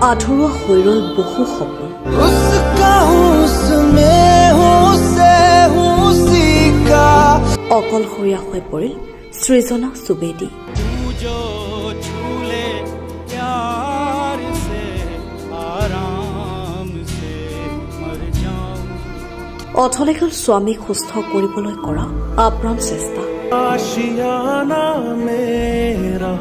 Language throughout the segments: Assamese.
আধৰুৱা হৈ ৰল বহু সপোন অকলশৰীয়া হৈ পৰিল সৃজনা সুবেদী অথলে গল স্বামীক সুস্থ কৰিবলৈ কৰা আপ্ৰাণ চেষ্টা आशियाना मेरा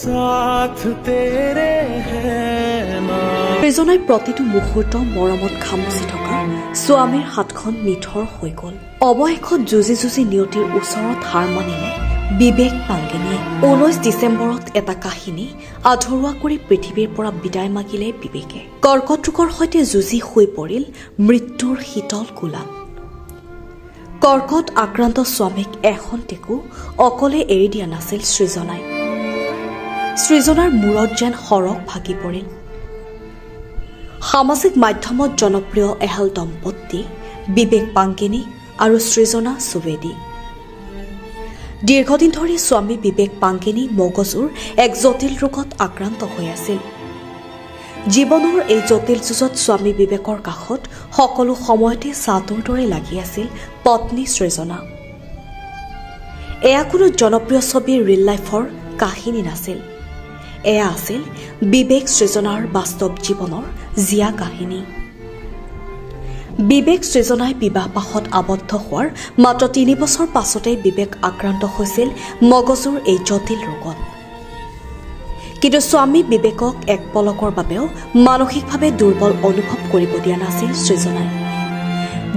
साथ तेरे है ना সৃজনাই প্ৰতিটো মুহূৰ্ত মৰমত খামুচি থকা স্বামীৰ হাতখন নিথৰ হৈ গল অৱশেষত যুঁজি যুঁজি নিয়তিৰ ওচৰত হাৰ মানিলে বিবেক পাংগেনিয়ে 19 ডিচেম্বৰত এটা কাহিনী আধৰুৱা কৰি পৃথিৱীৰ পৰা বিদায় মাগিলে বিবেকে কৰ্কট ৰোগৰ সৈতে যুঁজি হৈ পৰিল মৃত্যুৰ শীতল কোলাত কৰ্কট আক্ৰান্ত স্বামীক এখন টেকু অকলে এৰি দিয়া নাছিল সৃজনাই সৃজনাৰ মূৰত যেন সৰক ভাগি পৰিল সামাজিক মাধ্যমত জনপ্ৰিয় এহাল দম্পতি বিবেক পাংগেনি আৰু সৃজনা সুবেদী দীৰ্ঘদিন ধৰি স্বামী বিবেক পাংগেনি মগজুৰ এক জটিল ৰোগত আক্ৰান্ত হৈ আছিল জীৱনৰ এই জটিল যুঁজত স্বামী বিবেকৰ কাষত সকলো সময়তে সাতুৰ দৰে লাগি আছিল পত্নী সৃজনা এয়া কোনো জনপ্ৰিয় ছবিৰ ৰিল লাইফৰ কাহিনী নাছিল এয়া আছিল বিবেক সৃজনাৰ বাস্তৱ জীৱনৰ জিয়া কাহিনী বিবেক সৃজনাই বিবাহপাশত আবদ্ধ হোৱাৰ মাত্ৰ 3 বছৰ পাছতে বিবেক আক্ৰান্ত হৈছিল মগজুৰ এই জটিল ৰোগত কিন্তু স্বামী বিবেকক এক পলকৰ বাবেও মানসিকভাৱে দুৰ্বল অনুভৱ কৰিব দিয়া নাছিল সৃজনাই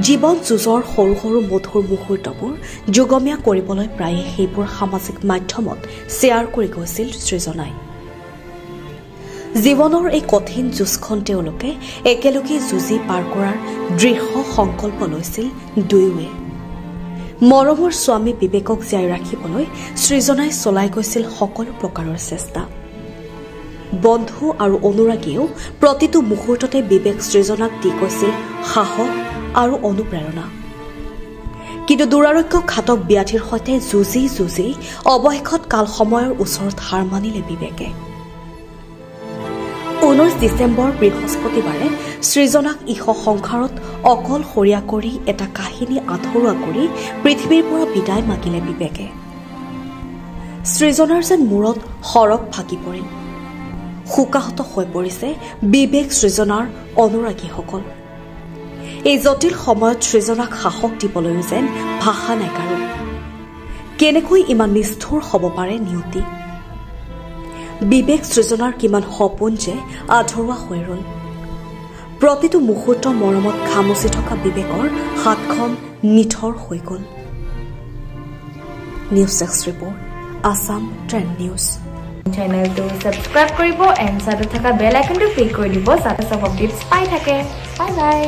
জীৱন যুঁজৰ সৰু সৰু মধুৰ মুহূৰ্তবোৰ যোগমীয়া কৰিবলৈ প্ৰায়ে সেইবোৰ সামাজিক মাধ্যমত শ্বেয়াৰ কৰি গৈছিল সৃজনাই জীৱনৰ এই কঠিন যুঁজখন তেওঁলোকে একেলগে যুঁজি পাৰ কৰাৰ দৃঢ় সংকল্প লৈছিল দুয়োৱে মৰমৰ স্বামী বিবেকক জীয়াই ৰাখিবলৈ সৃজনাই চলাই গৈছিল সকলো প্ৰকাৰৰ চেষ্টা বন্ধু আৰু অনুৰাগীয়েও প্ৰতিটো মুহূৰ্ততে বিবেক সৃজনাক দি গৈছিল সাহস আৰু অনুপ্ৰেৰণা কিন্তু দুৰাৰোগ্য ঘাতক ব্যাধিৰ সৈতে যুঁজি যুঁজি অৱশেষত কাল সময়ৰ ওচৰত হাৰ মানিলে বিবেকে 19 ডিচেম্বৰ বৃহস্পতিবাৰে সৃজনাক ইহ সংসাৰত অকলশৰীয়া কৰি এটা কাহিনী আধৰুৱা কৰি পৃথিৱীৰ পৰা বিদায় মাগিলে বিবেকে সৃজনাৰ যেন মূৰত সৰক ভাগি পৰিল শোকাহত হৈ পৰিছে বিবেক সৃজনাৰ অনুৰাগীসকল এই জটিল সময়ত সৃজনাক সাহস দিবলৈ যেন ভাষা নাই কাৰো কেনেকৈ ইমান নিষ্ঠুৰ হ'ব পাৰে নিয়তি বিবেক সৃজনাৰ কিমান সপোন যে আধৰুৱা হৈ ৰল প্ৰতিটো মুহূৰ্ত মৰমত খামুচি থকা বিবেকৰ হাতখন নিথৰ হৈ গল news desk report Assam trend news channel तो सब्सक्राइब करिबो एंड साथ थका बेल आइकन तो क्लिक कर दिबो साथ सब अपडेट्स पाई থাকে बाय बाय